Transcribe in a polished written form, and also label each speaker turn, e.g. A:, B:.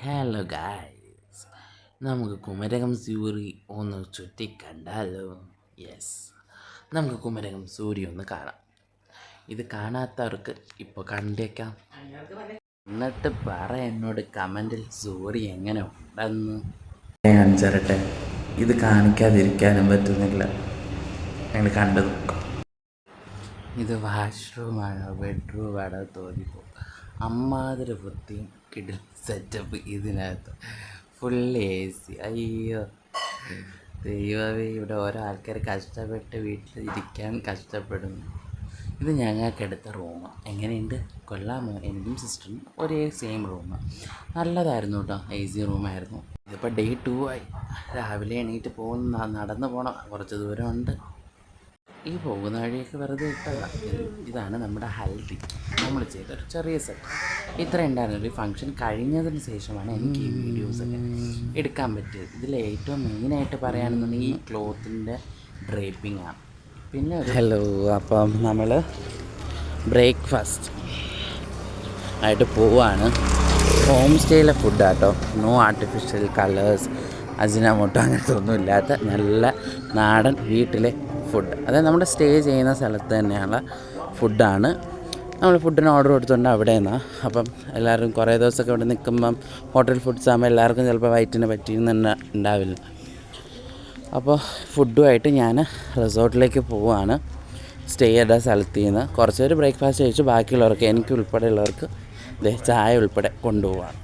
A: Hello guys, നമുക്ക് കുമരകം സൂരി ഒന്ന് ചുറ്റിക്കണ്ടാലോ? Yes, നമുക്ക് കുമരകം സൂരി ഒന്ന് കാണാം. ഇത് കാണാത്തവർക്ക് ഇപ്പോൾ കണ്ടേക്കാം. എന്നിട്ട് പറ എന്നോട് കമൻറ്റിൽ സൂരി എങ്ങനെ ഉണ്ടെന്ന്. കാണിച്ചരട്ടെ, ഇത് കാണിക്കാതിരിക്കാനും പറ്റുന്നില്ല. ഞങ്ങൾ കണ്ടു നോക്കാം. ഇത് വാഷ്റൂമാണോ ബെഡ്റൂമാണോ തോന്നിപ്പോ. അമ്മാതിരി വൃത്തിയും കിടിൽ സെറ്റപ്പ് ഇതിനകത്ത്. Full AC. അയ്യോ ദൈവമേ, ഇവിടെ ഓരോ ആൾക്കാർ കഷ്ടപ്പെട്ട് വീട്ടിൽ ഇരിക്കാൻ കഷ്ടപ്പെടുന്നു. ഇത് ഞങ്ങൾക്കെടുത്ത റൂം എങ്ങനെയുണ്ട്? കൊള്ളാമോ? എനിക്കും സിസ്റ്ററിനും ഒരേ സെയിം റൂം. നല്ലതായിരുന്നു കേട്ടോ, AC റൂമായിരുന്നു. ഇതിപ്പോൾ Day 2 ആയി. രാവിലെ എണീറ്റ് നടന്നു പോകണം, കുറച്ച് ദൂരമുണ്ട്. ഈ പോകുന്ന വഴിയൊക്കെ വെറുതെ ഇട്ടതാണ്. ഇതാണ് നമ്മുടെ ഹൽദി നമ്മൾ ചെയ്തൊരു ചെറിയ സെറ്റ്. ഇത്ര ഉണ്ടായിരുന്നു. ഒരു ഫംഗ്ഷൻ കഴിഞ്ഞതിന് ശേഷമാണ് എനിക്ക് ഈ വീഡിയോസൊക്കെ എടുക്കാൻ പറ്റിയത്. ഇതിൽ ഏറ്റവും മെയിനായിട്ട് പറയുകയാണെന്നുണ്ടെങ്കിൽ ഈ ക്ലോത്തിൻ്റെ ഡ്രേപ്പിംഗ് ആണ്. പിന്നെ ഹലോ, അപ്പം നമ്മൾ ബ്രേക്ക്ഫാസ്റ്റ് ആയിട്ട് പോവാണ്. ഹോം സ്റ്റേയിലെ ഫുഡാട്ടോ, നോ ആർട്ടിഫിഷ്യൽ കളേഴ്സ്, അജിനോമോട്ടോ അങ്ങനത്തെ ഒന്നും ഇല്ലാത്ത നല്ല നാടൻ വീട്ടിലെ ഫുഡ്. അതായത് നമ്മുടെ സ്റ്റേ ചെയ്യുന്ന സ്ഥലത്ത് തന്നെയുള്ള ഫുഡാണ്. നമ്മൾ ഫുഡിന് ഓർഡർ കൊടുത്തുകൊണ്ട് അവിടെ നിന്നാണ്. അപ്പം എല്ലാവരും കുറേ ദിവസമൊക്കെ ഇവിടെ നിൽക്കുമ്പം ഹോട്ടൽ ഫുഡ്സ് ആകുമ്പോൾ എല്ലാവർക്കും ചിലപ്പോൾ വയറ്റിന് പറ്റിയെന്ന് ഉണ്ടാവില്ല. അപ്പോൾ ഫുഡുമായിട്ട് ഞാൻ റിസോർട്ടിലേക്ക് പോവുകയാണ്. സ്റ്റേ ചെയ്ത സ്ഥലത്ത് നിന്ന് കുറച്ച് പേര് ബ്രേക്ക്ഫാസ്റ്റ് കഴിച്ചു, ബാക്കിയുള്ളവർക്ക് എനിക്ക് ഉൾപ്പെടെയുള്ളവർക്ക് ചായ ഉൾപ്പെടെ കൊണ്ടുപോവാണ്.